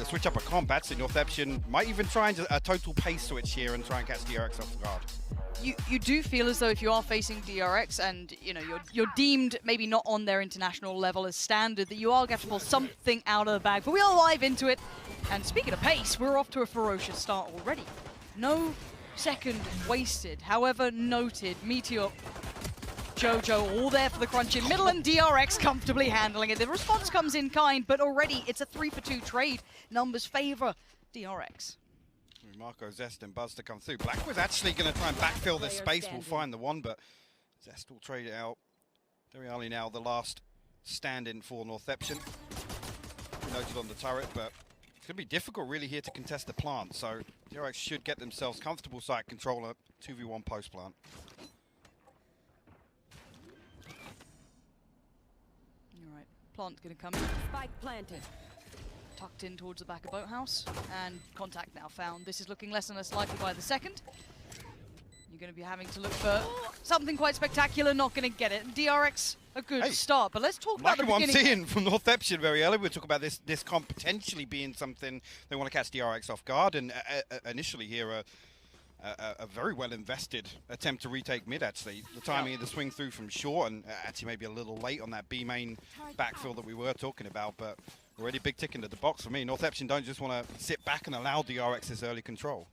switch up a comp. Actually, Northeption might even try a total pace switch here and try and catch DRX off guard. You do feel as though if you are facing DRX and you're deemed maybe not on their international level as standard, that you are going to pull something out of the bag. But we are live into it. And speaking of pace, we're off to a ferocious start already. No second wasted. However noted, Meteor, Jojo, all there for the crunch in middle, and DRX comfortably handling it. The response comes in kind, but already it's a 3-for-2 trade. Numbers favor DRX. Marco, Zest, and Buzz to come through. Black was actually going to try and backfill this space. We'll find the one, but Zest will trade it out. Very early now, the last stand-in for Northeption. Noted on the turret, but it's going to be difficult really here to contest the plant. So DRX should get themselves comfortable site controller, 2v1 post plant. You're right. Plant going to come in. Spike planted. Tucked in towards the back of Boathouse, and contact now found. This is looking less and less likely by the second. You're going to be having to look for something quite spectacular, not going to get it. DRX, a good start, but let's talk about the beginning. Like I'm seeing from Northeption very early, we talk about this comp potentially being something they want to catch DRX off guard, and initially here a very well invested attempt to retake mid, actually. The timing of the swing through from short, and actually maybe a little late on that B main backfill that we were talking about, but already big tick into the box for me. Northeption don't just want to sit back and allow DRX this early control.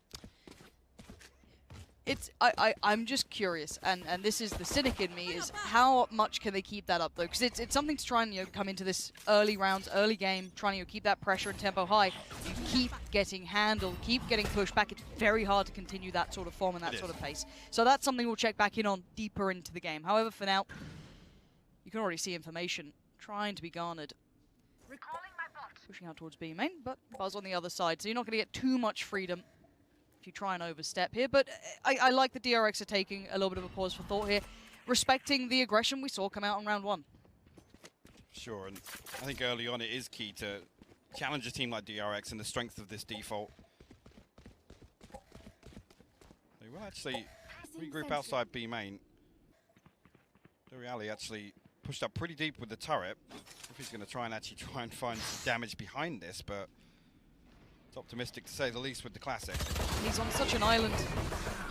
I'm just curious, and this is the cynic in me, is how much can they keep that up, though? Because it's something to try and come into this early rounds, early game, trying to keep that pressure and tempo high. You keep getting handled, keep getting pushed back. It's very hard to continue that sort of form and that sort of pace. So that's something we'll check back in on deeper into the game. However, for now, you can already see information trying to be garnered. Pushing out towards B main, but Buzz on the other side, so you're not going to get too much freedom if you try and overstep here. But I like the DRX are taking a little bit of a pause for thought here, respecting the aggression we saw come out in round one. Sure, and I think early on it is key to challenge a team like DRX and the strength of this default. They will actually regroup outside B main. Doriali actually pushed up pretty deep with the turret. If he's going to try and find some damage behind this, but it's optimistic to say the least with the classic. He's on such an island.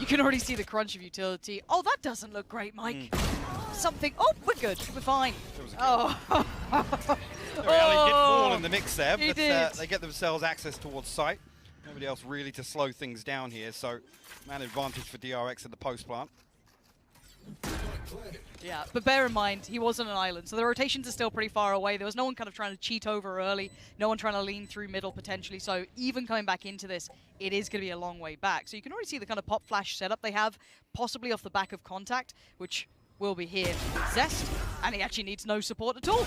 You can already see the crunch of utility. Oh, that doesn't look great, Mike. Something. Oh, we're good. We're fine. Oh. Doriali did fall in the mix there, He but did. they get themselves access towards site. Nobody else really to slow things down here, so man advantage for DRX at the post plant. Yeah, but bear in mind, he was on an island, so the rotations are still pretty far away. There was no one kind of trying to cheat over early, no one trying to lean through middle potentially, so even coming back into this, it is going to be a long way back. So you can already see the kind of pop flash setup they have, possibly off the back of contact, which will be here with Zest, and he actually needs no support at all.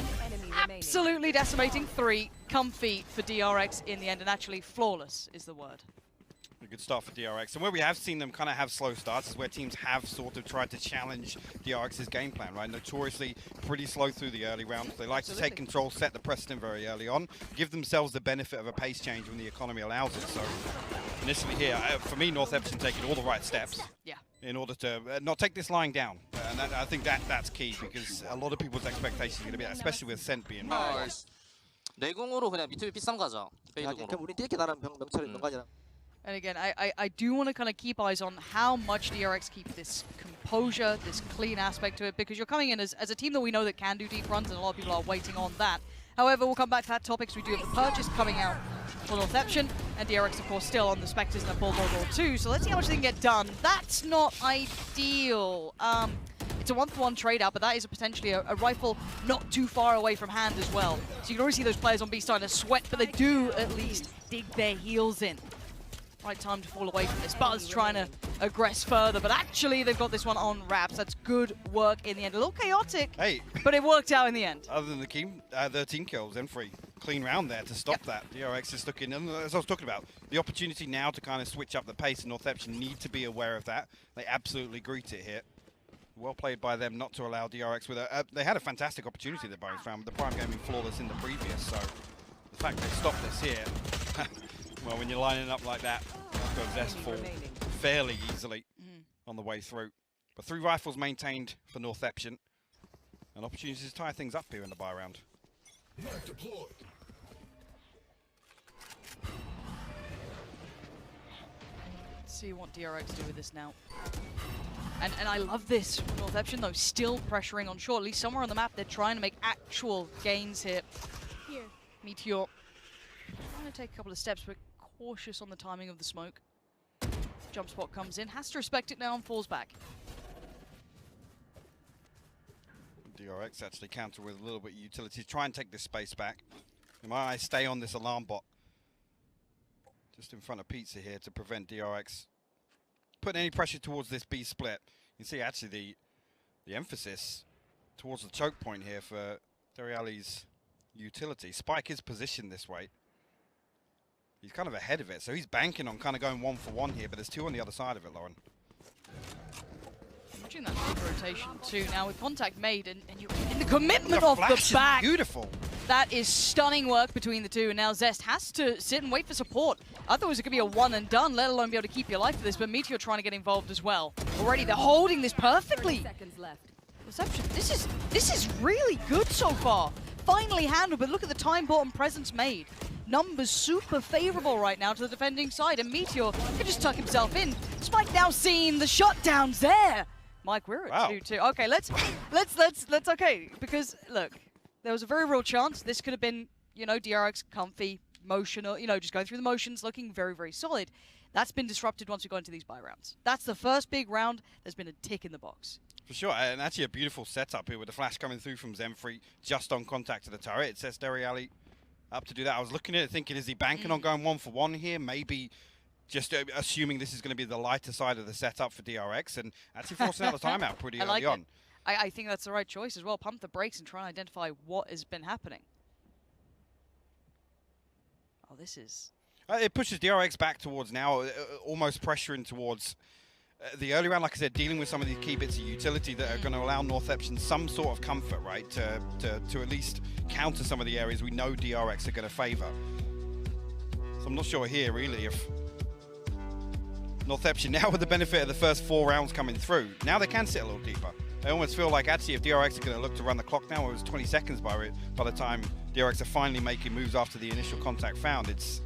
Absolutely decimating 3, comfy for DRX in the end, and actually flawless is the word. A good start for DRX, and where we have seen them kind of have slow starts is where teams have sort of tried to challenge DRX's game plan, right? Notoriously pretty slow through the early rounds. They like to take control, set the precedent very early on, give themselves the benefit of a pace change when the economy allows it. So initially here, for me, Northeption taking all the right steps in order to not take this lying down. And I think that's key, because a lot of people's expectations are going to be that, especially with Ascent being mad. 내공으로 그냥 밑에 비싼 가자. 그러니까 우리 이렇게 나는 명찰이 있는 거 아니야? And again, I do want to kind of keep eyes on how much DRX keep this composure, this clean aspect to it, because you're coming in as a team that we know that can do deep runs, and a lot of people are waiting on that. However, we'll come back to that topic, so we do have the purchase coming out for Northeption, and DRX, of course, still on the Spectres and the Bulldog Roll 2, so let's see how much they can get done. That's not ideal. It's a 1-for-1 trade out, but that is potentially a rifle not too far away from hand as well. So you can already see those players on B starting to sweat, but they do at least dig their heels in. Right time to fall away from this. Buzz trying to aggress further, but actually they've got this one on wraps. That's good work in the end. A little chaotic, but it worked out in the end. Other than the team kills, M3, clean round there to stop that. DRX is looking, and as I was talking about, the opportunity now to kind of switch up the pace, and Northeption need to be aware of that. They absolutely greet it here. Well played by them not to allow DRX with a... they had a fantastic opportunity the bonus round, with the prime gaming flawless in the previous, so the fact they stopped this here... Well, when you're lining up like that, Zest fall fairly easily on the way through. But 3 rifles maintained for Northeption, and opportunities to tie things up here in the buy round. see what DRX do with this now. And I love this from Northeption, though, still pressuring on short. At least somewhere on the map, they're trying to make actual gains here. Here, Meteor trying to take a couple of steps, but cautious on the timing of the smoke. Jump spot comes in, has to respect it now and falls back. DRX actually counter with a little bit of utility. Try and take this space back. In my eyes, stay on this alarm bot. Just in front of Pizza here to prevent DRX putting any pressure towards this B split. You can see actually the emphasis towards the choke point here for Deriali's utility. Spike is positioned this way. He's kind of ahead of it, so he's banking on kind of going 1-for-1 here, but there's 2 on the other side of it, Lauren. Watching that rotation too now with contact made and you're in the commitment of the back. Beautiful. That is stunning work between the two, and now Zest has to sit and wait for support. I thought it was going to be a one and done, let alone be able to keep your life for this, but Meteor trying to get involved as well. Already, they're holding this perfectly. Reception, this is really good so far. Finally handled, but look at the time bought and presence made. Numbers super favorable right now to the defending side, and Meteor can just tuck himself in. Spike now seeing the shutdowns there. Mike, we're at 2-2. Okay, let's okay, because look, there was a very real chance this could have been, you know, DRX comfy, motional, you know, just going through the motions, looking very, very solid. That's been disrupted once we got into these buy rounds. That's the first big round. There's been a tick in the box. For sure, and actually a beautiful setup here with the flash coming through from Zenfree, just on contact to the turret. It says Deriali up to do that. I was looking at it thinking, is he banking on going 1-for-1 here? Maybe just assuming this is going to be the lighter side of the setup for DRX, and actually forcing out the timeout pretty early on. I think that's the right choice as well. Pump the brakes and try and identify what has been happening. Oh, this is... it pushes DRX back towards now, almost pressuring towards the early round. Like I said, dealing with some of these key bits of utility that are going to allow Northeption some sort of comfort, right? To at least counter some of the areas we know DRX are going to favour. So I'm not sure here, really, if Northeption, now with the benefit of the first 4 rounds coming through, now they can sit a little deeper. They almost feel like, actually, if DRX are going to look to run the clock now, it was 20 seconds by the time DRX are finally making moves after the initial contact found. It's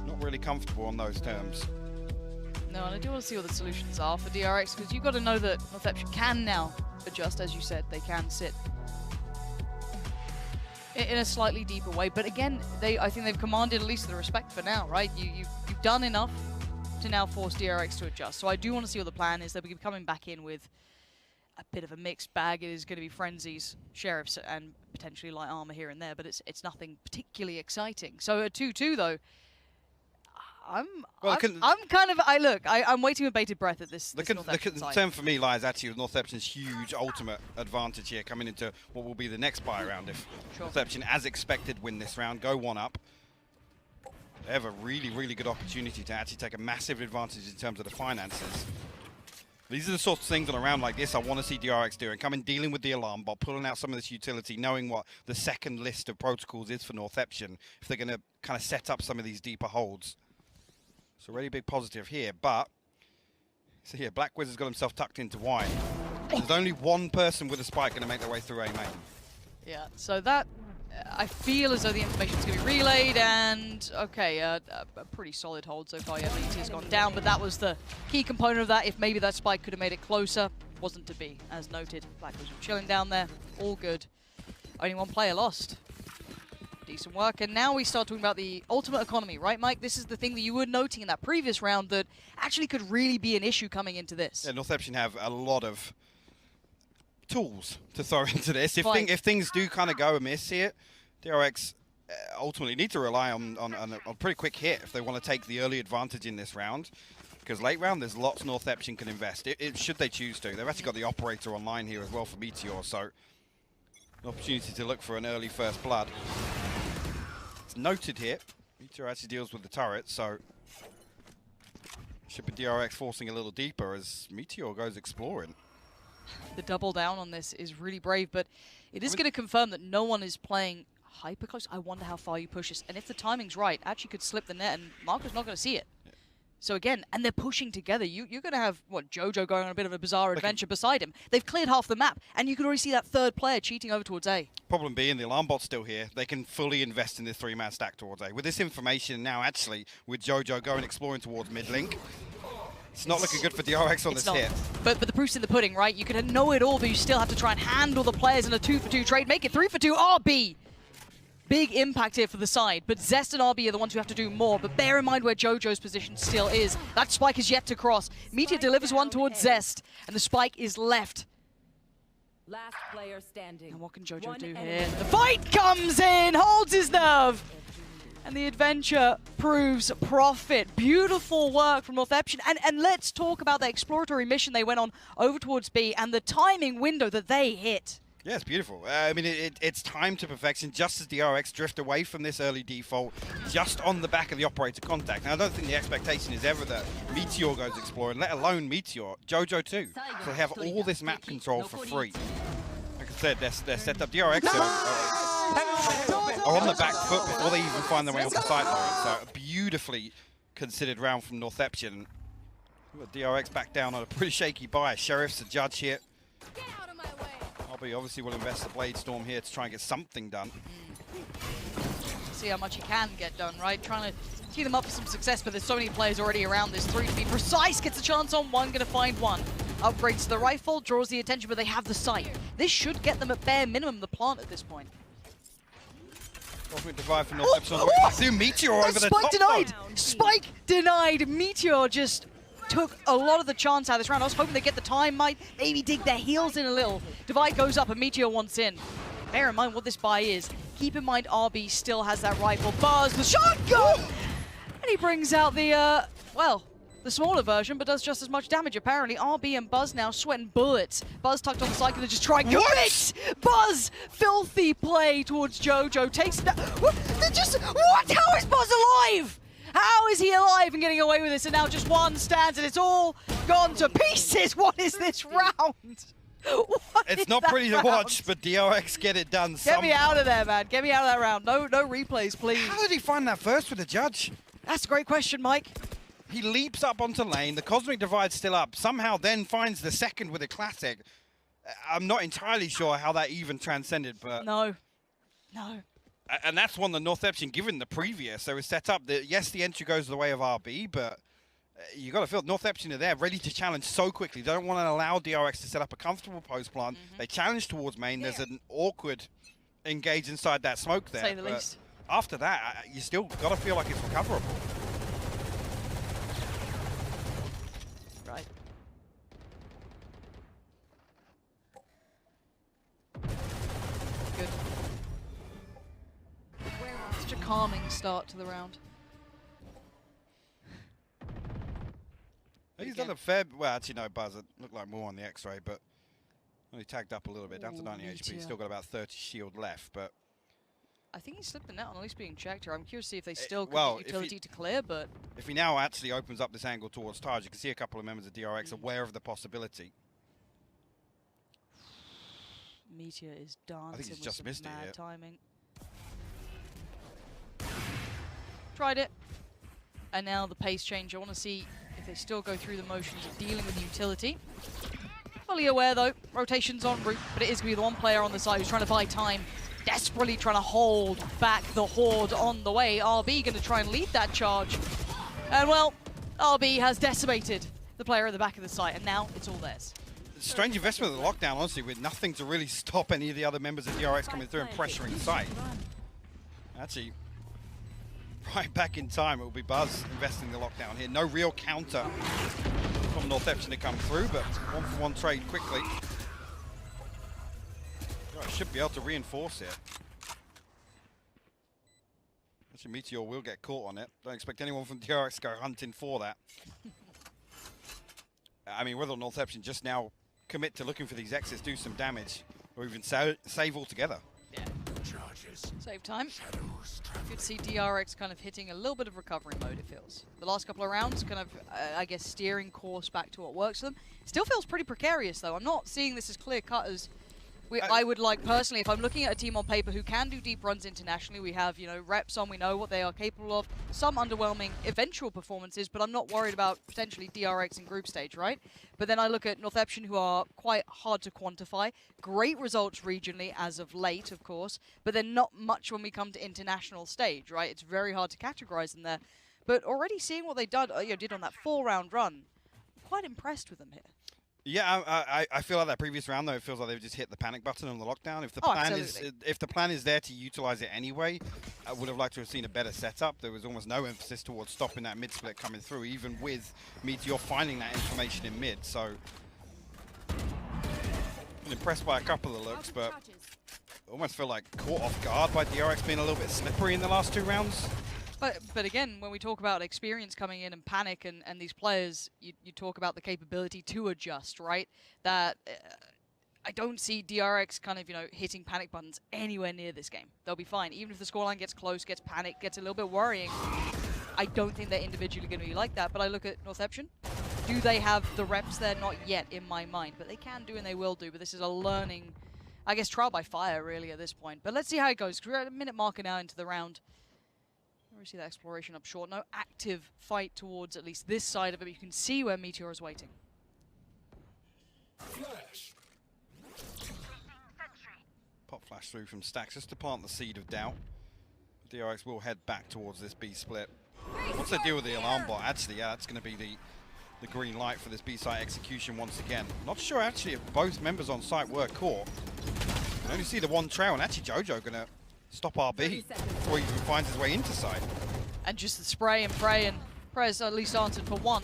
not really comfortable on those terms. No, and I do want to see what the solutions are for DRX, because you've got to know that Northeption can now adjust, as you said. They can sit in a slightly deeper way, but again, I think they've commanded at least the respect for now, right? You've done enough to now force DRX to adjust. So I do want to see what the plan is. They'll be coming back in with a bit of a mixed bag. It is going to be frenzies, sheriffs, and potentially light armor here and there, but it's nothing particularly exciting. So at 2-2 though, I'm waiting with bated breath at this. The concern for me lies actually with Northeption's huge ultimate advantage here coming into what will be the next buy round. If Northeption, as expected, win this round, go 1-up, they have a really, really good opportunity to actually take a massive advantage in terms of the finances. These are the sorts of things on a round like this I want to see DRX doing. Coming, dealing with the alarm bot, pulling out some of this utility, knowing what the second list of protocols is for Northeption, if they're going to kind of set up some of these deeper holds. It's a really big positive here, but so here, Black Wizard's got himself tucked into wine. There's only one person with a spike going to make their way through A main. Yeah, so that, I feel as though the information's going to be relayed, and okay, a pretty solid hold so far. Yeah, Meteor's gone down, but that was the key component of that. If maybe that spike could have made it closer, wasn't to be, as noted. Black Wizard chilling down there, all good. Only one player lost. Decent work, and now we start talking about the ultimate economy, right, Mike? This is the thing that you were noting in that previous round that actually could really be an issue coming into this. Yeah, Northeption have a lot of tools to throw into this. If things do kind of go amiss here, DRX ultimately need to rely on a pretty quick hit if they want to take the early advantage in this round. Because late round, there's lots Northeption can invest. Should they choose to. They've actually got the operator online here as well for Meteor, so an opportunity to look for an early first blood. It's noted here. Meteor actually deals with the turret, so should be DRX forcing a little deeper as Meteor goes exploring. The double down on this is really brave, but it is going to confirm that no one is playing hyper close. I wonder how far you push this, and if the timing's right, actually could slip the net, and Marco's not going to see it. So again, and they're pushing together. You're going to have, what, Jojo going on a bit of a bizarre adventure beside him. They've cleared half the map, and you can already see that third player cheating over towards A. Problem being, the alarm bot's still here. They can fully invest in this 3-man stack towards A. With this information now, actually, with Jojo going exploring towards mid-link, it's not looking good for DRX on this hit. But the proof's in the pudding, right? You can know it all, but you still have to try and handle the players in a 2-for-2 trade. Make it 3-for-2. RB! Big impact here for the side, but Zest and RB are the ones who have to do more. But bear in mind where Jojo's position still is. That spike is yet to cross. Meteor delivers one towards Zest, and the spike is left. Last player standing. And what can Jojo do here? The fight comes in, holds his nerve. And the adventure proves profit. Beautiful work from Northeption. And let's talk about the exploratory mission they went on over towards B and the timing window that they hit. Yeah, it's beautiful. I mean, it's timed to perfection, just as DRX drift away from this early default, just on the back of the operator contact. Now, I don't think the expectation is ever that Meteor goes exploring, let alone Meteor. Jojo too. So they have all this map control for free. Like I said, they're set up. DRX are on the back foot before they even find their way onto the side line. So a beautifully considered round from Northeption. DRX back down on a pretty shaky buy. Sheriff's the judge here. RB obviously will invest the Blade Storm here to try and get something done. See how much he can get done, right? Trying to tee them up for some success, but there's so many players already around this 3 to be precise. Gets a chance on one, gonna find one. Upgrades to the rifle, draws the attention, but they have the sight. This should get them at bare minimum the plant at this point. Cosmic Divide for Northeption. Meteor over the top. Spike denied! Spike denied! Meteor just took a lot of the chance out of this round. I was hoping they'd get the time, might maybe dig their heels in a little. Divide goes up and Meteor wants in. Bear in mind what this buy is. Keep in mind RB still has that rifle. Buzz, the shotgun! And he brings out the, well, the smaller version, but does just as much damage apparently. RB and Buzz now sweating bullets. Buzz tucked on the side, gonna just try and commit! Buzz! Filthy play towards Jojo. Takes that. What? How is Buzz alive? How is he alive and getting away with this? And now just one stands and it's all gone to pieces. What is this round? It's not pretty to watch, but DRX get it done. Get me out of there, man. Get me out of that round. No replays, please. How did he find that first with the judge? That's a great question, Mike. He leaps up onto lane. The Cosmic Divide's still up. Somehow then finds the second with a classic. I'm not entirely sure how that even transcended, but... No. And that's one that Northeption, given the previous, they were set up that, yes, the entry goes the way of RB, but you got to feel Northeption are there, ready to challenge so quickly. They don't want to allow DRX to set up a comfortable post plant. They challenge towards main. There's an awkward engage inside that smoke there. Say the least. After that, you still got to feel like it's recoverable. Right. Good. Such a calming start to the round. He's done a fair... Well, actually, no, Buzz. It looked like more on the X-ray, but only tagged up a little bit, down to 90 HP. Still got about 30 shield left, but... I think he slipped the net on at least being checked here. I'm curious to see if they still get utility to clear, but... If he now actually opens up this angle towards Taj, you can see a couple of members of DRX aware of the possibility. Meteor is dancing. I think he's just missed it here. Timing. Tried it. And now the pace change. I want to see if they still go through the motions of dealing with utility. Fully aware though, rotation's en route, but it is going to be the one player on the side who's trying to buy time, desperately trying to hold back the horde on the way. RB going to try and lead that charge. And well, RB has decimated the player at the back of the site, and now it's all theirs. Strange investment of the lockdown, honestly, with nothing to really stop any of the other members of DRX coming through and pressuring the site. Actually, right back in time, it will be Buzz investing the lockdown here. No real counter from Northeption to come through, but 1-for-1 trade quickly. Should be able to reinforce it. Actually, Meteor will get caught on it. Don't expect anyone from DRX to go hunting for that. I mean, whether Northeption just now commit to looking for these exits, do some damage, or even save altogether. Yeah. Save time. Good to see DRX kind of hitting a little bit of recovery mode, it feels. The last couple of rounds kind of, I guess, steering course back to what works for them. Still feels pretty precarious, though. I'm not seeing this as clear-cut as I would like, personally, if I'm looking at a team on paper who can do deep runs internationally, we have, you know, reps on, we know what they are capable of, some underwhelming eventual performances, but I'm not worried about potentially DRX in group stage, right? But then I look at Northeption, who are quite hard to quantify, great results regionally as of late, of course, but then not much when we come to international stage, right? It's very hard to categorize them there. But already seeing what they did on that 4-round run, I'm quite impressed with them here. Yeah, I feel like that previous round though, it feels like they've just hit the panic button on the lockdown. If the plan is there to utilize it anyway, I would have liked to have seen a better setup. There was almost no emphasis towards stopping that mid split coming through, even with Meteor finding that information in mid. So I'm impressed by a couple of looks, but almost feel like caught off guard by DRX being a little bit slippery in the last 2 rounds. But again, when we talk about experience coming in and panic and these players, you talk about the capability to adjust, right? That I don't see DRX kind of, you know, hitting panic buttons anywhere near this game. They'll be fine. Even if the scoreline gets close, gets panicked, gets a little bit worrying, I don't think they're individually going to be like that. But I look at Northeption. Do they have the reps there? Not yet in my mind. But they can do and they will do. But this is a learning, I guess, trial by fire, really, at this point. But let's see how it goes. We're at a minute marker now into the round. We see that exploration up short. No active fight towards at least this side of it. But you can see where Meteor is waiting. Flash. Pop flash through from Stacks just to plant the seed of doubt. DRX will head back towards this B split. Once they deal with the alarm bot, actually, yeah, that's going to be the green light for this B site execution once again. Not sure actually if both members on site were caught. You can only see the one trail, and actually Jojo going to stop RB before he even finds his way into site. And just the spray and pray, and Prez at least answered for one.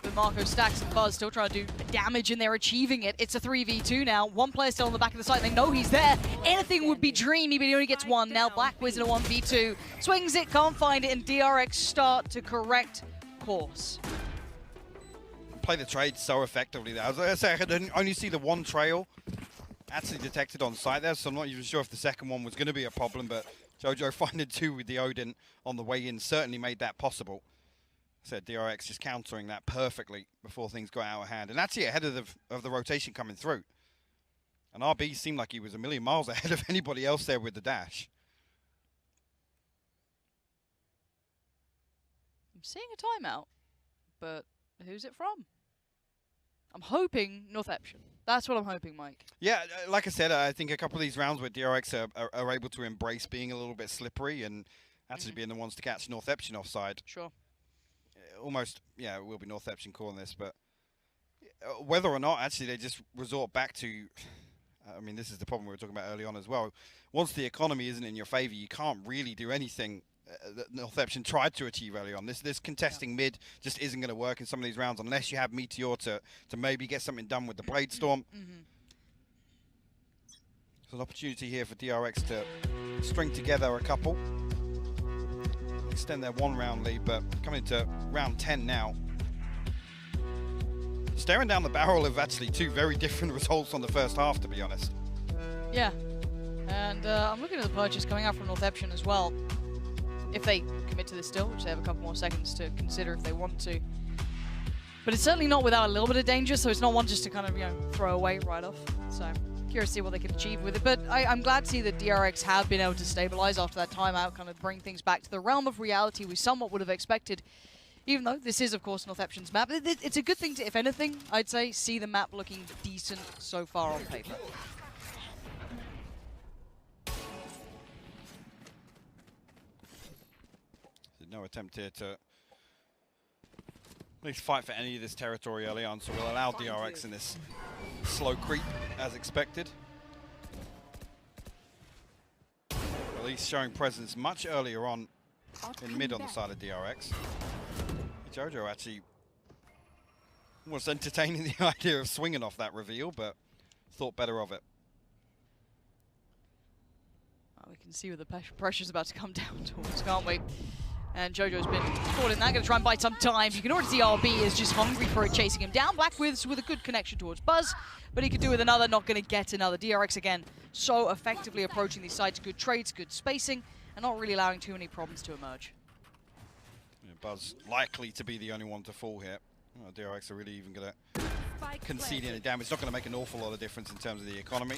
But Marco, Stacks, and Buzz still trying to do damage, and they're achieving it. It's a 3v2 now. One player still on the back of the site. They know he's there. Anything would be dreamy, but he only gets one. Now Black Wizard a 1v2. Swings it, can't find it, and DRX start to correct course. Play the trade so effectively there. As I say, I could only see the one trail actually detected on site there, so I'm not even sure if the second one was going to be a problem, but Jojo finding 2 with the Odin on the way in certainly made that possible. Said DRX just countering that perfectly before things got out of hand, and actually ahead of the rotation coming through. And RB seemed like he was a million miles ahead of anybody else there with the dash. I'm seeing a timeout, but who's it from? I'm hoping Northeption. That's what I'm hoping, Mike. Yeah, like I said, I think a couple of these rounds where DRX are able to embrace being a little bit slippery and actually being the ones to catch Northeption offside. Sure. Almost, yeah, it will be Northeption calling this, but whether or not actually they just resort back to, I mean, this is the problem we were talking about early on as well. Once the economy isn't in your favor, you can't really do anything that Northeption tried to achieve early on. This contesting mid just isn't going to work in some of these rounds unless you have Meteor to maybe get something done with the Blade Storm. So an opportunity here for DRX to string together a couple. Extend their 1-round lead, but coming into round 10 now. Staring down the barrel of actually 2 very different results on the first half, to be honest. Yeah, and I'm looking at the purchase coming out from Northeption as well. If they commit to this still, which they have a couple more seconds to consider if they want to. But it's certainly not without a little bit of danger, so it's not one just to kind of, you know, throw away right off. So curious to see what they can achieve with it. But I'm glad to see that DRX have been able to stabilize after that timeout, kind of bring things back to the realm of reality we somewhat would have expected. Even though this is, of course, Northeption's map. It's a good thing to, if anything, I'd say, see the map looking decent so far on paper. No attempt here to at least fight for any of this territory early on, so we'll allow DRX in this slow creep as expected. At least showing presence much earlier on in mid on the side of DRX. Jojo actually was entertaining the idea of swinging off that reveal, but thought better of it. Well, we can see where the pressure's about to come down towards, can't we? And Jojo's been caught in that, going to try and bite some time. You can already see RB is just hungry for it, chasing him down. Black with a good connection towards Buzz, but he could do with another, not going to get another. DRX again, so effectively approaching these sides. Good trades, good spacing, and not really allowing too many problems to emerge. Yeah, Buzz likely to be the only one to fall here. Oh, DRX are really even going to concede any damage. It's not going to make an awful lot of difference in terms of the economy.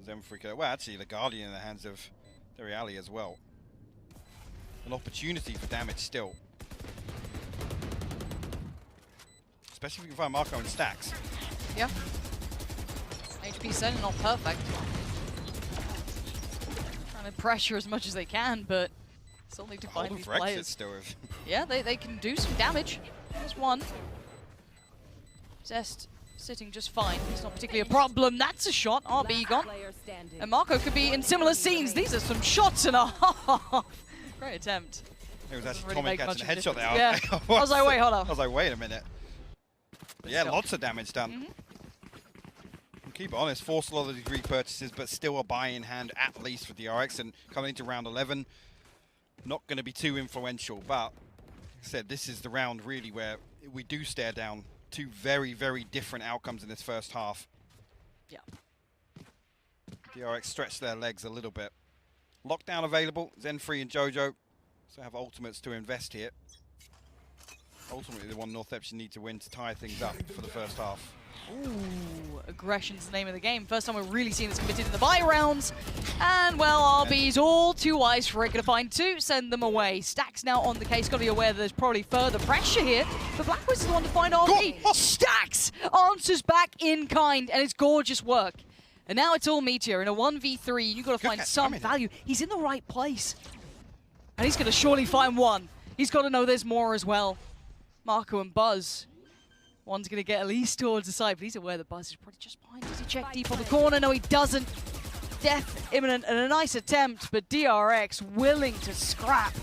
Zemfrey, well, actually, the Guardian in the hands of Deriali as well. An opportunity for damage still. Especially if you can find Marco in stacks. Yeah. HP certainly not perfect. Trying to pressure as much as they can, but still need to find these players. Still yeah, they can do some damage. There's one. Zest sitting just fine. It's not particularly a problem. That's a shot. RB gone. And Marco could be in similar scenes. These are some shots and a half. Great attempt. It was actually really Tommy catching a headshot there. Yeah. I was like, wait, hold on. I was like, wait a minute. But yeah, still. lots of damage done. Keep it honest, forced a lot of these repurchases, but still a buy in hand at least for DRX. And coming into round 11, not going to be too influential. But like I said, this is the round really where we do stare down two very, very different outcomes in this first half. Yeah. DRX stretched their legs a little bit. Lockdown available, Zenfree and Jojo. So have ultimates to invest here. Ultimately, the one Northeption need to win to tie things up for the first half. Ooh, aggression's the name of the game. First time we're really seeing this committed in the bye rounds. And, well, RB's all too wise for it. Gonna find two, send them away. Stacks now on the case. Gotta be aware that there's probably further pressure here. But Blackwood's is the one to find RB. Stacks answers back in kind, and it's gorgeous work. And now it's all Meteor in a 1v3. You've got to find some value. He's in the right place. And he's going to surely find one. He's got to know there's more as well. Marco and Buzz. One's going to get at least towards the side, but he's aware that Buzz is probably just behind. Does he check deep on the corner? No, he doesn't. Death imminent and a nice attempt, but DRX willing to scrap.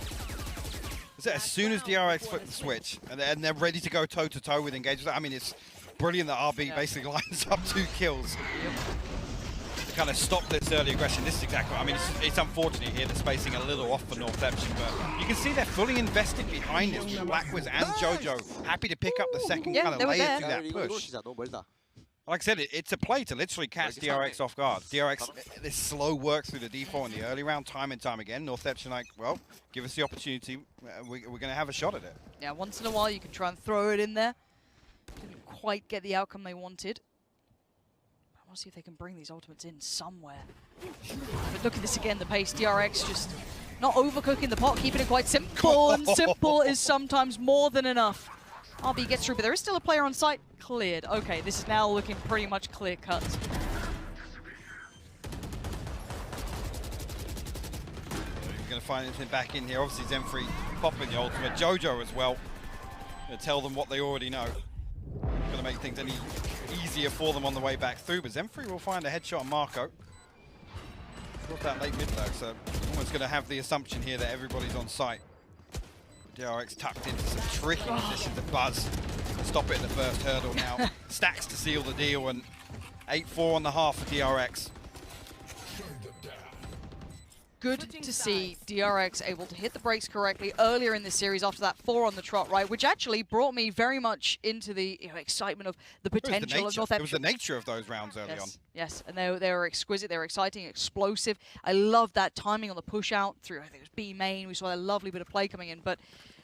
As soon as DRX flip the switch, and they're ready to go toe-to-toe with engagers, I mean, it's brilliant that RB basically lines up 2 kills. To kind of stop this early aggression. This is exactly, I mean, it's unfortunate here, the spacing a little off for Northeption, but you can see they're fully invested behind this. Blackwoods and Jojo happy to pick up the second kind of layer through that push. Like I said, it's a play to literally catch DRX off guard. DRX, this slow work through the default in the early round, time and time again. Northeption like, well, give us the opportunity. We're going to have a shot at it. Yeah, once in a while you can try and throw it in there. Didn't quite get the outcome they wanted. I want to see if they can bring these ultimates in somewhere. But look at this again, the pace. DRX just not overcooking the pot, keeping it quite simple. And simple is sometimes more than enough. RB gets through, but there is still a player on site. Cleared. Okay, this is now looking pretty much clear cut. You're going to find anything back in here. Obviously, Zenfree popping the ultimate. Jojo as well. Going to tell them what they already know. Going to make things any easier for them on the way back through. But Zenfree will find a headshot on Marco. Got that late mid though, so almost going to have the assumption here that everybody's on site. DRX tucked into some tricky positions to Buzz. Stop it at the first hurdle now. Stacks to seal the deal, and 8-4 on the half for DRX. Good to see DRX able to hit the brakes correctly earlier in this series after that 4 on the trot, right? Which actually brought me very much into the excitement of the potential of Northeption. It was the nature of those rounds early on. Yes, and they were exquisite, they were exciting, explosive. I love that timing on the push out through, I think it was B main. We saw a lovely bit of play coming in, but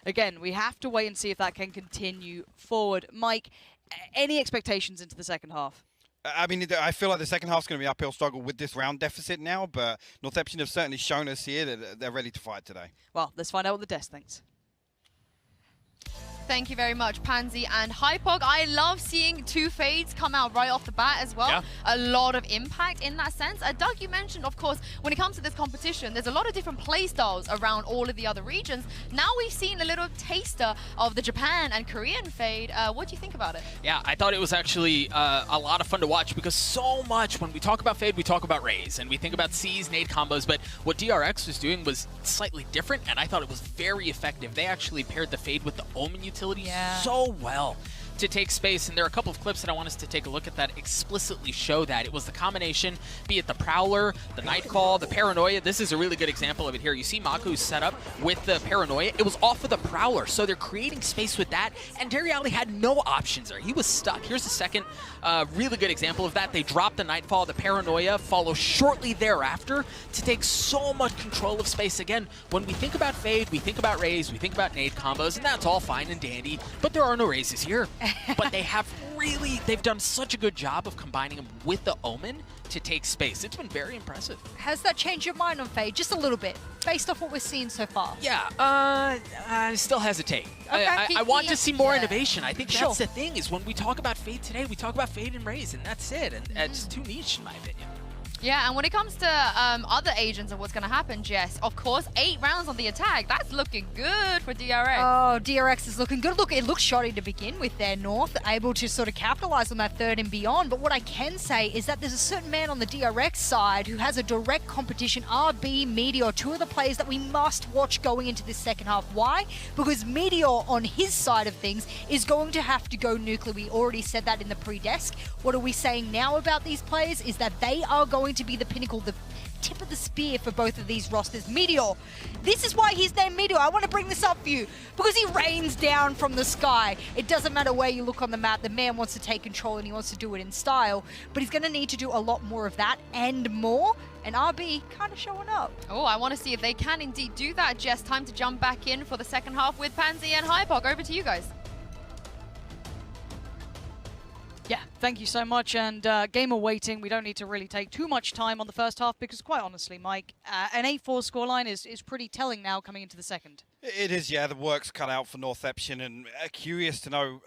again, we have to wait and see if that can continue forward. Mike, any expectations into the second half? I mean, I feel like the second half's going to be uphill struggle with this round deficit now, but Northeption have certainly shown us here that they're ready to fight today. Well, let's find out what the desk thinks. Thank you very much, Pansy and Hypog. I love seeing 2 fades come out right off the bat as well. Yeah. A lot of impact in that sense. Doug, you mentioned, of course, when it comes to this competition, there's a lot of different play styles around all of the other regions. Now we've seen a little taster of the Japan and Korean fade. What do you think about it? Yeah, I thought it was actually a lot of fun to watch because so much, when we talk about fade, we talk about Raze and we think about C's, nade combos, but what DRX was doing was slightly different, and I thought it was very effective. They actually paired the fade with the Omen utility so well to take space, and there are a couple of clips that I want us to take a look at that explicitly show that. It was the combination, be it the Prowler, the Nightcall, the Paranoia. This is a really good example of it here. You see Maku's set up with the Paranoia. It was off of the Prowler, so they're creating space with that, and Deriali had no options there. He was stuck. Here's the second really good example of that. They dropped the Nightfall, the Paranoia, follow shortly thereafter to take so much control of space. Again, when we think about fade, we think about Raze, we think about nade combos, and that's all fine and dandy, but there are no Razes here. but they've done such a good job of combining them with the Omen to take space. It's been very impressive. Has that changed your mind on Fade? Just a little bit, based off what we're seeing so far? Yeah, I still hesitate. Okay. I want to see more innovation. I think Sure. that's the thing, is when we talk about Fade today, we talk about Fade and Raze, and that's it. And it's too niche, in my opinion. Yeah, and when it comes to other agents and what's going to happen, Jess, of course, 8 rounds on the attack. That's looking good for DRX. Oh, DRX is looking good. Look, it looks shoddy to begin with there, North, able to sort of capitalize on that third and beyond. But what I can say is that there's a certain man on the DRX side who has a direct competition, RB, Meteor, 2 of the players that we must watch going into this second half. Why? Because Meteor, on his side of things, is going to have to go nuclear. We already said that in the pre-desk. What are we saying now about these players is that they are going to be the pinnacle, the tip of the spear for both of these rosters. Meteor, this is why he's named Meteor. I want to bring this up for you because he rains down from the sky. It doesn't matter where you look on the map, the man wants to take control and he wants to do it in style, but he's going to need to do a lot more of that and more, and RB kind of showing up. Oh, I want to see if they can indeed do that, Jess. Time to jump back in for the second half with Pansy and Hypok. Over to you guys. Yeah, thank you so much. And game awaiting, we don't need to really take too much time on the first half because, quite honestly, Mike, an 8-4 scoreline is pretty telling now coming into the second. It is, yeah. The work's cut out for Northeption, and curious to know,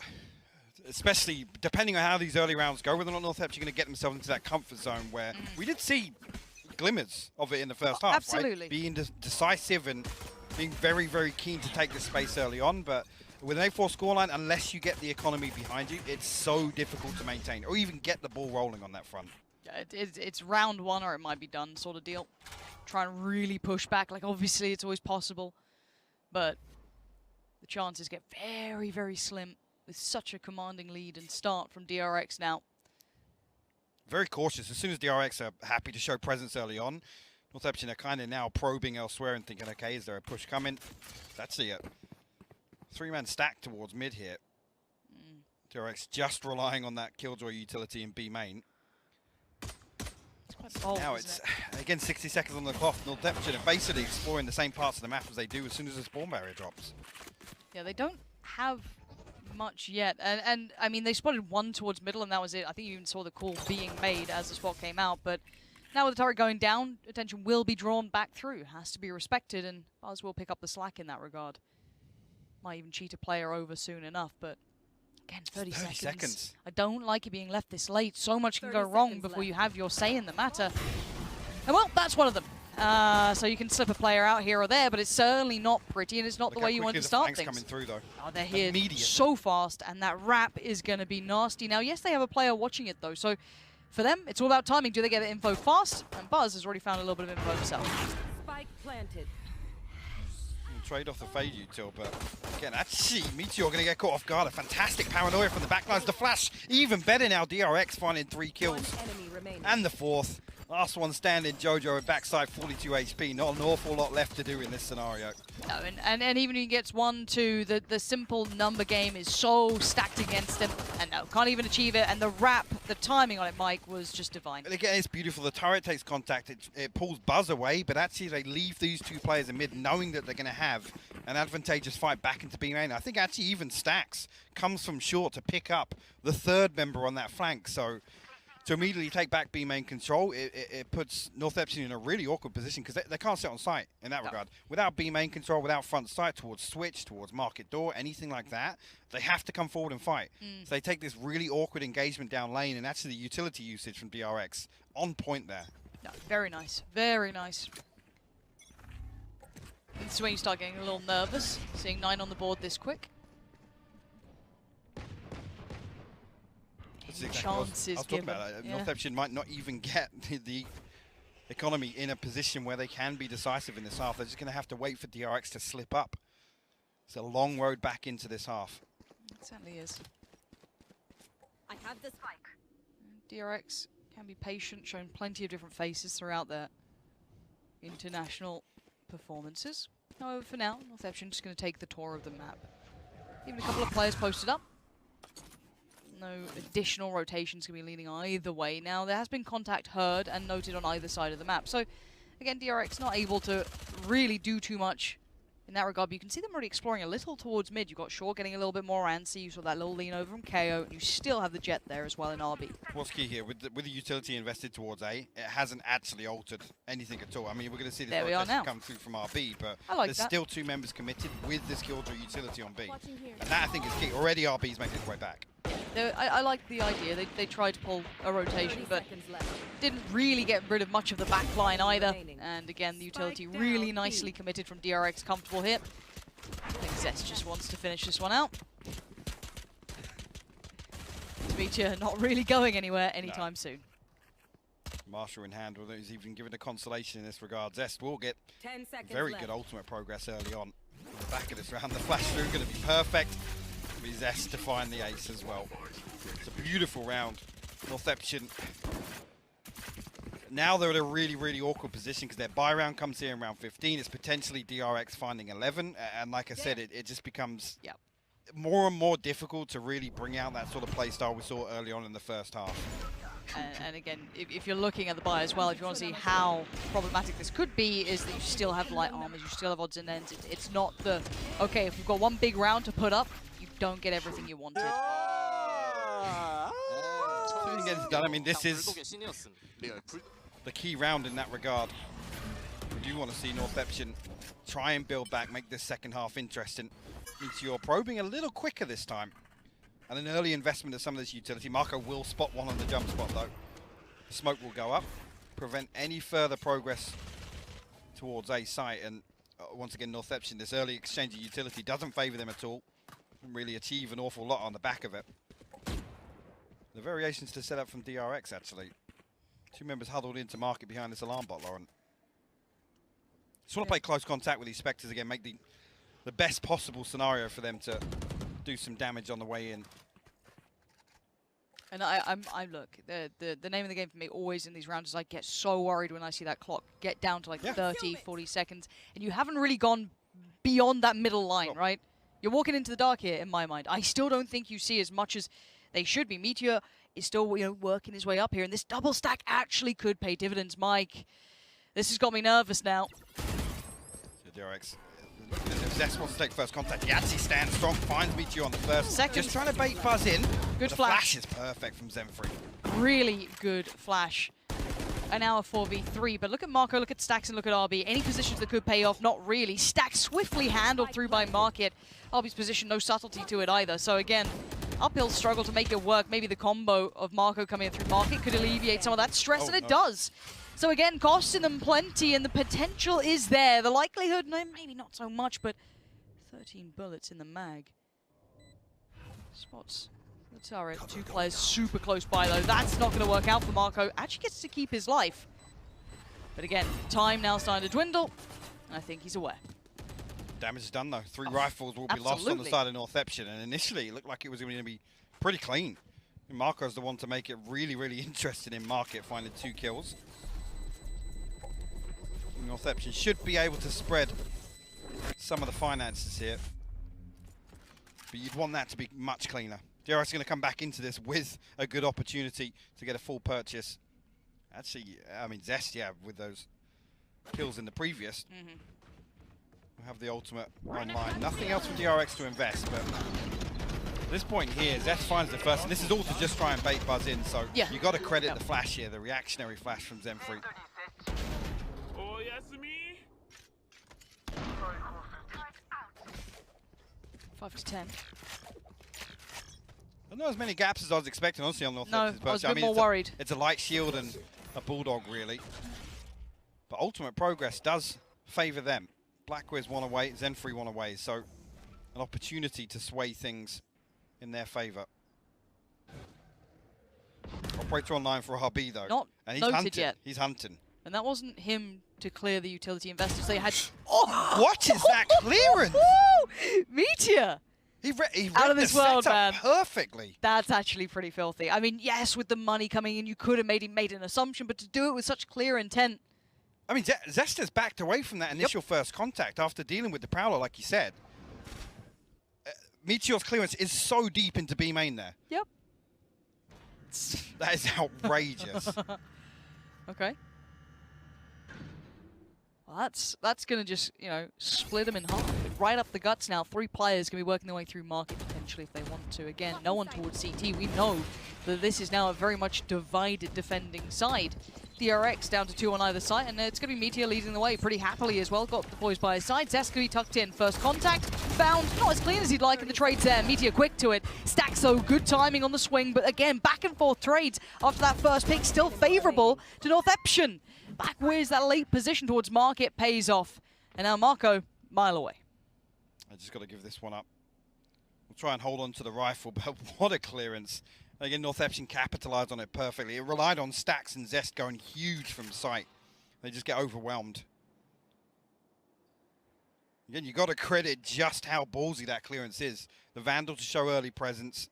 especially depending on how these early rounds go, whether or not Northeption are going to get themselves into that comfort zone where we did see glimmers of it in the first half. Absolutely. Right? Being decisive and being very, very keen to take the space early on, but with an 8-4 scoreline, unless you get the economy behind you, it's so difficult to maintain or even get the ball rolling on that front. Yeah, it's round one or it might be done sort of deal. Try and really push back. Like, obviously, it's always possible, but the chances get very, very slim with such a commanding lead and start from DRX now. Very cautious. As soon as DRX are happy to show presence early on, Northeption are kind of now probing elsewhere and thinking, okay, is there a push coming? That's the 3-man stack towards mid here. DRX just relying on that Killjoy utility in B main. It's bold, now isn't it's, again, 60 seconds on the clock. Northeption are basically exploring the same parts of the map as they do as soon as the spawn barrier drops. Yeah, they don't have much yet. And I mean, they spotted one towards middle and that was it. I think you even saw the call being made as the spot came out. But now with the turret going down, attention will be drawn back through. Has to be respected, and Buzz will pick up the slack in that regard. Might even cheat a player over soon enough, but again, 30 seconds. I don't like it being left this late. So much can go wrong before you have your say in the matter. And well, that's one of them. So you can slip a player out here or there, but it's certainly not pretty, and it's not the way you want to start things. Coming through, though. Oh, they're here so fast, and that wrap is going to be nasty. Now, yes, they have a player watching it, though, so for them, it's all about timing. Do they get the info fast? And Buzz has already found a little bit of info himself. Spike planted. Trade off the fade util, but again, actually, Meteor going to get caught off guard. A fantastic paranoia from the backlines. The flash, even better now. DRX finding 3 kills. And the 4th. Last one standing, Jojo at backside, 42 HP. Not an awful lot left to do in this scenario. No, and even if he gets 1-2, the simple number game is so stacked against him. And no, can't even achieve it. And the wrap, the timing on it, Mike, was just divine. And again, it's beautiful. The turret takes contact. It pulls Buzz away, but actually they leave these 2 players in mid knowing that they're going to have an advantageous fight back into B main. I think actually even Stacks comes from short to pick up the 3rd member on that flank. So to immediately take back B main control, it puts Northeption in a really awkward position because they can't sit on site in that regard. Without B main control, without front sight towards switch, towards market door, anything like that, they have to come forward and fight. So they take this really awkward engagement down lane, and actually the utility usage from DRX on point there. No, very nice. Very nice. This is when you start getting a little nervous, seeing 9 on the board this quick. Chances I was talking about it. Northeption might not even get the economy in a position where they can be decisive in this half. They're just going to have to wait for DRX to slip up. It's a long road back into this half. It certainly is. I have the spike. DRX can be patient, showing plenty of different faces throughout their international performances. However, for now, Northeption just going to take the tour of the map. Even a couple of players posted up. No additional rotations can be leaning either way. Now, there has been contact heard and noted on either side of the map. So, again, DRX not able to really do too much in that regard. But you can see them already exploring a little towards mid. You've got Shaw getting a little bit more antsy. You saw that little lean over from KO. And you still have the Jet there as well in RB. What's key here, with the utility invested towards A, it hasn't actually altered anything at all. I mean, we're going to see this rotation come through from RB, but there's still 2 members committed with this Killjoy utility on B. And that, I think, is key. Already RB's making its way back. I like the idea. They tried to pull a rotation, but didn't really get rid of much of the back line either. And again, the utility really nicely committed from DRX. Comfortable hit. I think Zest just wants to finish this one out. Demetria not really going anywhere anytime soon. Marshall in hand, although he's even given a consolation in this regard. Zest will get very good ultimate progress early on. The back of this round, the flash through going to be perfect. Be Zest to find the ace as well. It's a beautiful round. Northeption. Now they're at a really, really awkward position because their buy round comes here in round 15. It's potentially DRX finding 11. And like I said, it just becomes more and more difficult to really bring out that sort of play style we saw early on in the first half. And again, if you're looking at the buy as well, if you want to see how problematic this could be, is that you still have light armors, you still have odds and ends. It's not the, okay, if you've got one big round to put up, you don't get everything you wanted. Done. I mean, this is the key round in that regard. We do want to see Northeption try and build back, make this second half interesting. Meteor probing a little quicker this time. And an early investment of some of this utility. Marco will spot one on the jump spot though. The smoke will go up, prevent any further progress towards A site. And once again, Northeption, this early exchange of utility doesn't favor them at all. Doesn't really achieve an awful lot on the back of it. The variations to set up from DRX actually. 2 members huddled into market behind this alarm bot, Lauren. Just want to play close contact with these Spectres again, make the best possible scenario for them to do some damage on the way in. And I look, the name of the game for me always in these rounds is I get so worried when I see that clock get down to like 30, 40 seconds, and you haven't really gone beyond that middle line, right? You're walking into the dark here, in my mind. I still don't think you see as much as they should be. Meteor is still, working his way up here, and this double stack actually could pay dividends. Mike, this has got me nervous now. DRX. If Zest wants to take first contact, he actually stands strong, finds Meteor on the first. Second. Just trying to bait Buzz in. Good the flash. Flash is perfect from Zenfree. Really good flash. And now a 4v3, but look at Marco, look at Stacks, and look at RB. Any positions that could pay off, not really. Stacks swiftly handled through by Market. RB's position, no subtlety to it either. So again, uphill struggle to make it work. Maybe the combo of Marco coming in through Market could alleviate some of that stress, and it does. So again, costing them plenty, and the potential is there. The likelihood, no, maybe not so much, but 13 bullets in the mag. Spots the turret. 2 players super close by, though. That's not going to work out for Marco. Actually gets to keep his life. But again, time now starting to dwindle, and I think he's aware. Damage is done, though. 3 rifles will be lost on the side of Northeption, and initially it looked like it was going to be pretty clean. Marco's the one to make it really, really interesting in Market, finding 2 kills. Northeption should be able to spread some of the finances here, but you'd want that to be much cleaner. DRX is going to come back into this with a good opportunity to get a full purchase. Actually, I mean, Zest, with those kills in the previous. We'll have the ultimate online. Nothing else for DRX to invest, but at this point here, Zest finds the first, and this is all to just try and bait Buzz in, so you got to credit the flash here, the reactionary flash from Zenfree. 5 to 10. Not as many gaps as I was expecting, honestly, on Northeption. No, I was a bit more worried. It's a light shield and a bulldog, really. But ultimate progress does favour them. Blackwiz one away, Zenfree one away, so an opportunity to sway things in their favour. Operator online for RB, though. Not and he's noted hunting. yet. He's hunting. And that wasn't him to clear the utility investors. They had... What is that clearance? Meteor! He read out of this world, man. Perfectly. That's actually pretty filthy. I mean, yes, with the money coming in, you could have made an assumption, but to do it with such clear intent. I mean, Zester's backed away from that initial first contact after dealing with the Prowler, like you said. Meteor's clearance is so deep into B main there. Yep. That is outrageous. Okay. Well, that's going to just, you know, split them in half. Right up the guts now. 3 players going to be working their way through market potentially if they want to. Again, no one towards CT. We know that this is now a very much divided defending side. DRX down to 2 on either side, and it's going to be Meteor leading the way pretty happily as well. Got the boys by his side. Zest going to be tucked in. First contact, found. Not as clean as he'd like in the trades there. Meteor quick to it. Stacks, though, good timing on the swing, but again, back and forth trades after that first pick, still favorable to Northeption. Back where's that late position towards market pays off. And now Marco, mile away. I just got to give this one up. We'll try and hold on to the rifle, but what a clearance. Again, Northeption capitalized on it perfectly. It relied on Stacks and Zest going huge from sight. They just get overwhelmed. Again, you got to credit just how ballsy that clearance is. The Vandal to show early presence,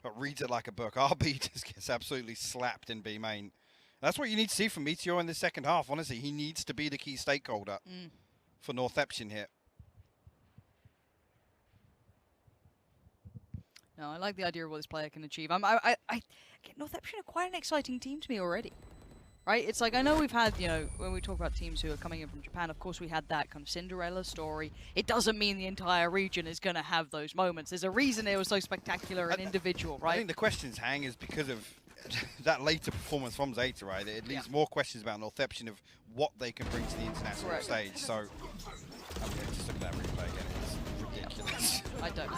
but reads it like a book. RB just gets absolutely slapped in B main. That's what you need to see from Meteor in the second half, honestly. He needs to be the key stakeholder for Northeption here. No, I like the idea of what this player can achieve. Northeption are quite an exciting team to me already, right? It's like, I know we've had, you know, when we talk about teams who are coming in from Japan, of course we had that kind of Cinderella story. It doesn't mean the entire region is going to have those moments. There's a reason it was so spectacular and individual, right? I think the questions hang is because of that later performance from Zeta, right? It leaves more questions about Northeption of what they can bring to the international stage. So, I mean, just look at that replay again. It's ridiculous. I don't.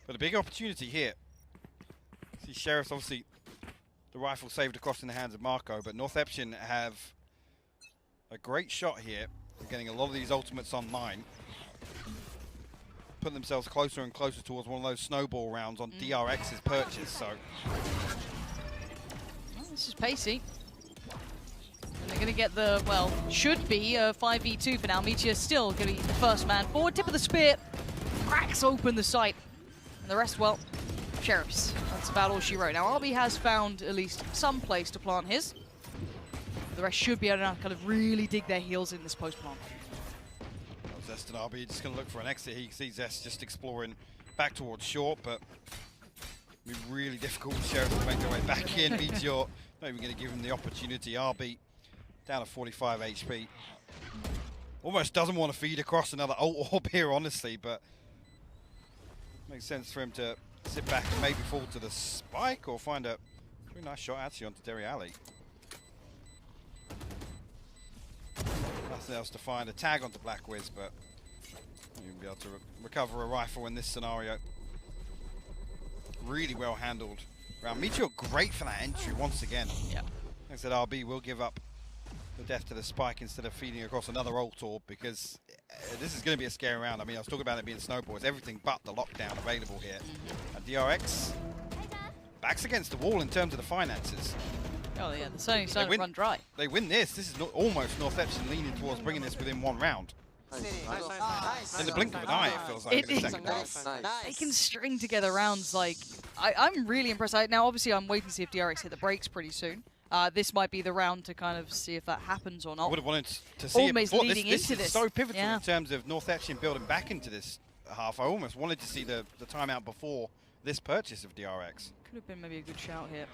But a big opportunity here. See, Sheriff's obviously the rifle saved across in the hands of Marco, but Northeption have a great shot here. They're getting a lot of these ultimates online. Putting themselves closer and closer towards one of those snowball rounds on DRX's purchase, so. Well, this is pacey. And they're going to get the, well, should be a 5v2 for now. Meteor still going to be the first man forward. Tip of the spear. Cracks open the sight. And the rest, well, Sheriffs. That's about all she wrote. Now, RB has found at least some place to plant his. The rest should be able to kind of really dig their heels in this post-plant. Zest and RB just going to look for an exit. He sees Zest just exploring back towards short, but it'll be really difficult for Sheriff to make their way back in. Meteor not even going to give him the opportunity. RB down to 45 HP. Almost doesn't want to feed across another ult orb here, honestly, but makes sense for him to sit back and maybe fall to the spike or find a very nice shot actually onto Derry Alley. Nothing else to find. A tag onto Black Wiz, but you'll be able to recover a rifle in this scenario. Really well handled round. Meteor great for that entry once again. Yeah. Like I said, RB will give up the death to the spike instead of feeding across another ult orb, because this is going to be a scary round. I mean, I was talking about it being snowball. It's everything but the lockdown available here. And DRX backs against the wall in terms of the finances. Oh yeah, the Sony starting to run dry. They win this. This is almost Northeption leaning towards bringing this within one round. In the blink of an eye, it feels like in the second half. They can string together rounds like... I'm really impressed. Now, obviously, I'm waiting to see if DRX hit the brakes pretty soon. This might be the round to kind of see if that happens or not. I would have wanted to see it before. This is this. so pivotal in terms of Northeption building back into this half. I almost wanted to see the timeout before this purchase of DRX. Could have been maybe a good shout here.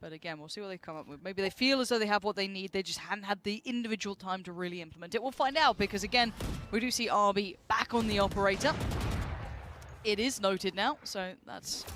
But again, we'll see what they come up with. Maybe they feel as though they have what they need. They just hadn't had the individual time to really implement it. We'll find out, because again, we do see RB back on the operator. It is noted now, so that's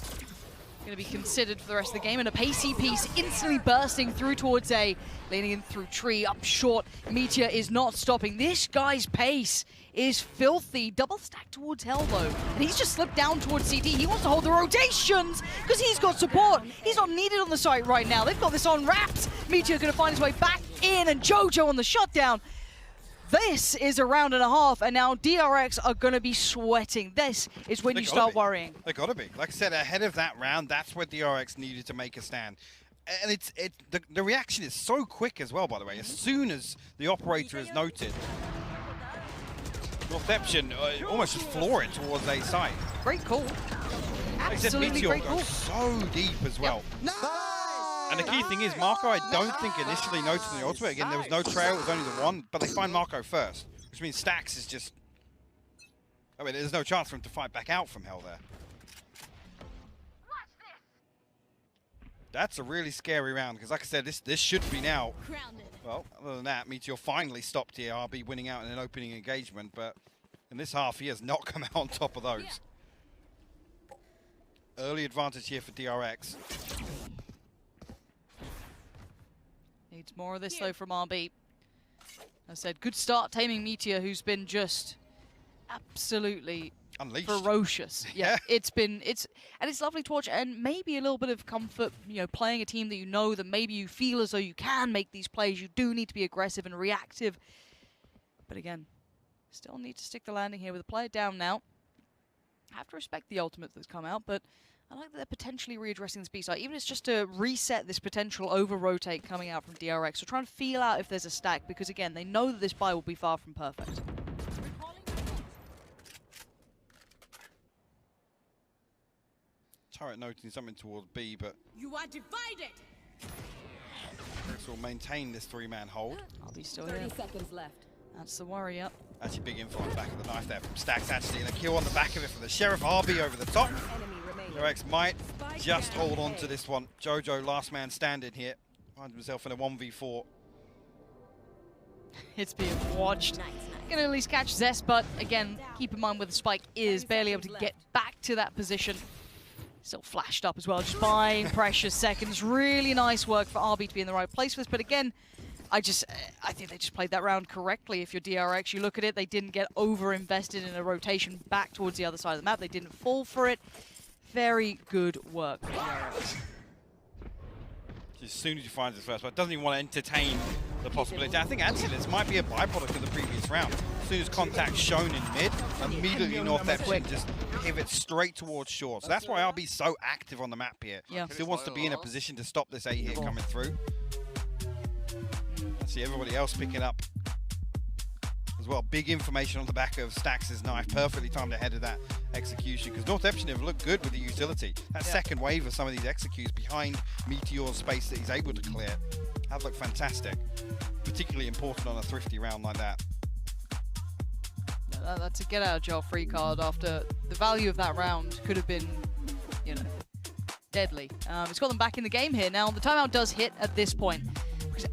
going to be considered for the rest of the game. And a pacey piece instantly bursting through towards A, leaning in through tree, up short. Meteor is not stopping. This guy's pace is filthy. Double stack towards Hell, though. And he's just slipped down towards CT. He wants to hold the rotations because he's got support. He's not needed on the site right now. They've got this on wraps. Meteor going to find his way back in, and Jojo on the shutdown. This is a round and a half, and now DRX are going to be sweating. This is when you start worrying. They got to be. Like I said, ahead of that round, that's where DRX needed to make a stand. And the reaction is so quick as well, by the way. As soon as the operator is noted, Northeption almost just floor it towards A side. Great call. Absolutely great call. So deep as well. Nice! And the key thing is, Marco, I don't think initially noted the ultimate. Again, there was no trail, it was only the one, but they find Marco first, which means Stacks is just... I mean, there's no chance for him to fight back out from Hell there. That's a really scary round, because like I said, this should be now. Well, other than that, Meteor finally stopped here. RB winning out in an opening engagement, but in this half, he has not come out on top of those. Early advantage here for DRX. Needs more of this, though, from RB. I said, good start taming Meteor, who's been just absolutely unleashed, ferocious. Yeah, it's lovely to watch, and maybe a little bit of comfort, you know, playing a team that you know that maybe you feel as though you can make these plays. You do need to be aggressive and reactive, but again, still need to stick the landing here with a player down now. Have to respect the ultimate that's come out, but I like that they're potentially readdressing this B side, even if it's just to reset this potential over-rotate coming out from DRX. So try and feel out if there's a stack, because again, they know that this buy will be far from perfect. Turret noting something towards B, but You are divided. DRX will maintain this 3-man hold. I'll be still 30 here. seconds left. That's the worry, yep. Actually, big info on the back of the knife there from Stacks, actually, and a kill on the back of it from the Sheriff. RB over the top. Enemy remaining. DRX might just hold on to this one. Jojo, last man standing here, finds himself in a 1v4. It's being watched. Gonna at least catch Zest, but again, keep in mind where the spike is, barely able to get back to that position. Still flashed up as well, just buying precious seconds. Really nice work for RB to be in the right place for this, but again, I think they just played that round correctly. If you're DRX, you look at it, they didn't get over-invested in a rotation back towards the other side of the map. They didn't fall for it. Very good work for DRX. As soon as you find this first one, doesn't even want to entertain the possibility. I think actually this might be a byproduct of the previous round. As soon as contact's shown in mid, immediately Northeption just pivots straight towards short. So that's why RB's so active on the map here. Yeah. Still wants to be in a position to stop this A hit coming through. I see everybody else picking up as well. Big information on the back of Stacks' knife. Perfectly timed ahead of that execution, because Northeption have looked good with the utility. That second wave of some of these executes behind Meteor's space that he's able to clear have looked fantastic. Particularly important on a thrifty round like that. That's a get out of jail free card after the value of that round could have been, you know, deadly. It's got them back in the game here. Now, the timeout does hit at this point.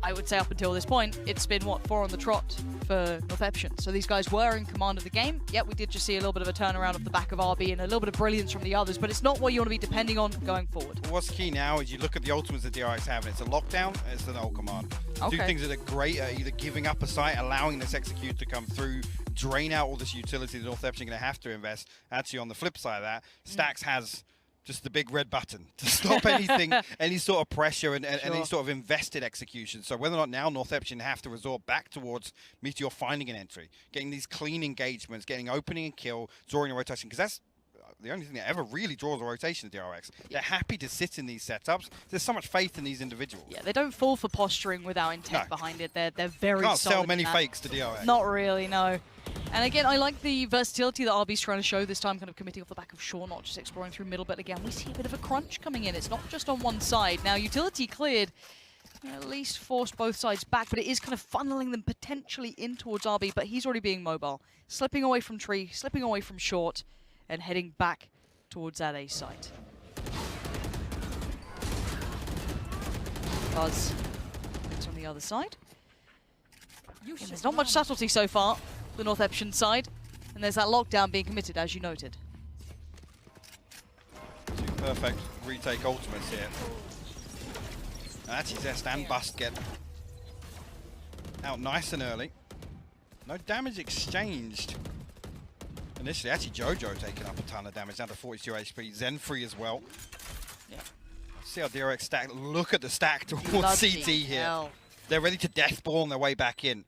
I would say up until this point, it's been, what, 4 on the trot for Northeption. So these guys were in command of the game. Yep, we did just see a little bit of a turnaround off the back of RB and a little bit of brilliance from the others, but it's not what you want to be depending on going forward. Well, what's key now is you look at the ultimates that DRX have, and it's a lockdown, and it's an ult command. Okay. Two things that are great are either giving up a site, allowing this execute to come through, drain out all this utility that Northeption are going to have to invest. Actually, on the flip side of that, Stacks has just the big red button to stop anything, any sort of pressure and any sort of invested execution. So whether or not now Northeption have to resort back towards Meteor finding an entry, getting these clean engagements, getting opening and kill, drawing a rotation, because that's the only thing that ever really draws a rotation to DRX. They're happy to sit in these setups. There's so much faith in these individuals. Yeah, they don't fall for posturing without intent behind it. They're very Can't solid. sell many fakes to DRX. Not really, no. And again, I like the versatility that RB's trying to show this time, kind of committing off the back of Shaw, not just exploring through middle, but again, we see a bit of a crunch coming in. It's not just on one side. Now, utility cleared, at least forced both sides back, but it is kind of funneling them potentially in towards RB, but he's already being mobile. Slipping away from tree, slipping away from short, and heading back towards that A site. Buzz it's on the other side. And there's not much subtlety so far, the Northeption side, and there's that lockdown being committed, as you noted. Two perfect retake ultimates here. And actually, Zest and Bust get out nice and early. No damage exchanged. Initially, actually, Jojo taking up a ton of damage, down to 42 HP. Zen free as well. Yeah. See how DRX stack. Look at the stack towards Bloody CT here. hell. They're ready to death ball on their way back in.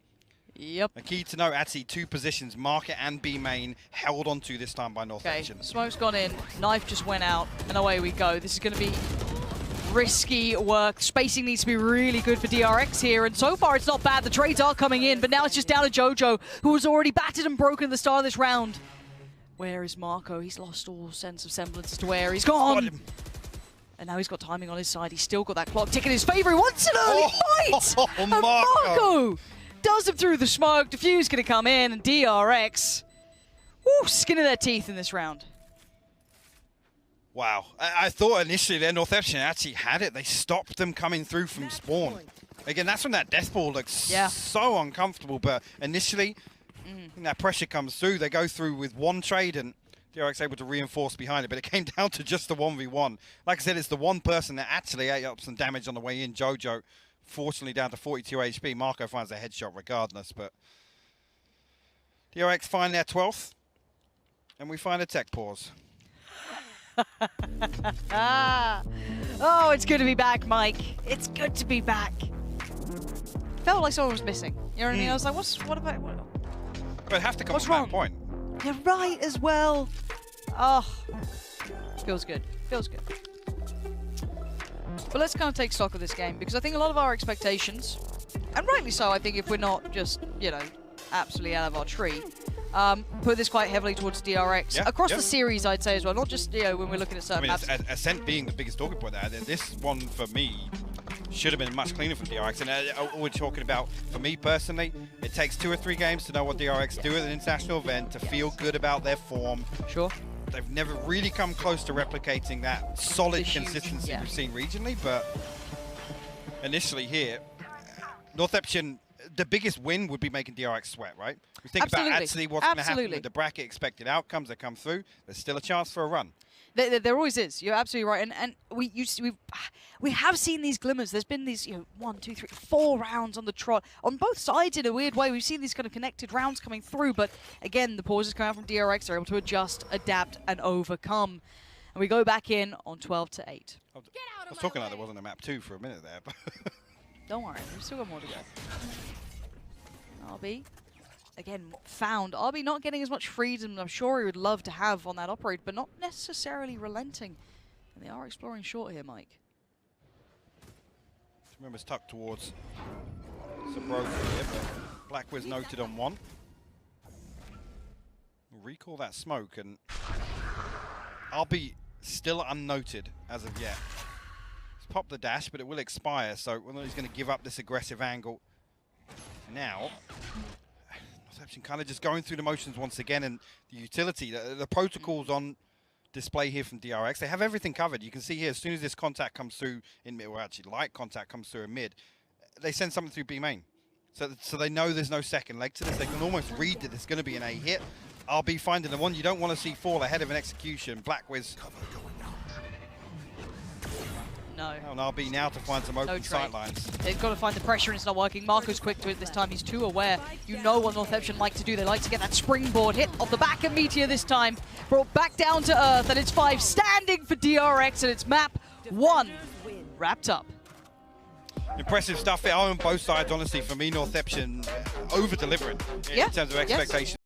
Yep. A key to note, actually, 2 positions, market and B main, held onto this time by Okay, Northeption. smoke's gone in, knife just went out, and away we go. This is going to be risky work. Spacing needs to be really good for DRX here, and so far it's not bad. The trades are coming in, but now it's just down to Jojo, who was already battered and broken at the start of this round. Where is Marco? He's lost all sense of semblance as to where he's gone. And now he's got timing on his side. He's still got that clock ticking in his favor. He wants an early fight! And Marco does him through the smoke. Diffuse going to come in, and DRX, woo, skin of their teeth in this round. Wow. I thought initially their Northeption actually had it. They stopped them coming through from spawn. Again, that's when that death ball looks so uncomfortable, but initially, when that pressure comes through, they go through with one trade and DRX able to reinforce behind it, but it came down to just the 1v1. Like I said, it's the one person that actually ate up some damage on the way in, Jojo. Fortunately down to 42 HP. Marco finds a headshot regardless, but DRX find their 12th, and we find a tech pause. Oh, it's good to be back, Mike. It's good to be back. Felt like someone was missing. You know what I mean? I was like, what about... But have to come What's from wrong? that point. You're right as well. Oh, feels good. Feels good. But let's kind of take stock of this game, because I think a lot of our expectations, and rightly so, I think if we're not just, you know, absolutely out of our tree, put this quite heavily towards DRX. Across the series, I'd say as well, not just, you know, when we're looking at certain maps. Ascent being the biggest talking point there, this one for me should have been much cleaner from DRX. And we're talking about, for me personally, it takes 2 or 3 games to know what DRX do at an international event, to feel good about their form. Sure. They've never really come close to replicating that solid consistency we've seen regionally, but initially here, Northeption, the biggest win would be making DRX sweat, right? We think about actually what's going to happen with the bracket expected outcomes that come through. There's still a chance for a run. There always is. You're absolutely right, and we have seen these glimmers. There's been these 1, 2, 3, 4 rounds on the trot on both sides in a weird way. We've seen these kind of connected rounds coming through, but again, the pauses come out from DRX. They're able to adjust, adapt, and overcome. And we go back in on 12-8. I was talking like there wasn't a map 2 for a minute there. But Don't worry, we've still got more to go. RB. Again, found. RB not getting as much freedom I'm sure he would love to have on that operate, but not necessarily relenting. And they are exploring short here, Mike. Remember, it's tucked towards Sabro here, but Black Wiz noted on 1. We'll recall that smoke, and RB still unnoted as of yet. He's popped the dash, but it will expire, so whether he's going to give up this aggressive angle now. Northeption kind of just going through the motions once again, and the utility, the protocols on display here from DRX, they have everything covered. You can see here, as soon as this contact comes through in mid, or actually light contact comes through in mid, they send something through B main. So they know there's no second leg to this. They can almost read that it's going to be an A hit. RB finding the one you don't want to see fall ahead of an execution. Black Wiz. No. And RB now to find some open sight lines. They've got to find the pressure, and it's not working. Marco's quick to it this time. He's too aware. You know what Northeption like to do. They like to get that springboard hit off the back of Meteor this time. Brought back down to earth, and it's 5 standing for DRX, and it's map 1 wrapped up. Impressive stuff here on both sides, honestly. For me, Northeption over-delivering in terms of expectations.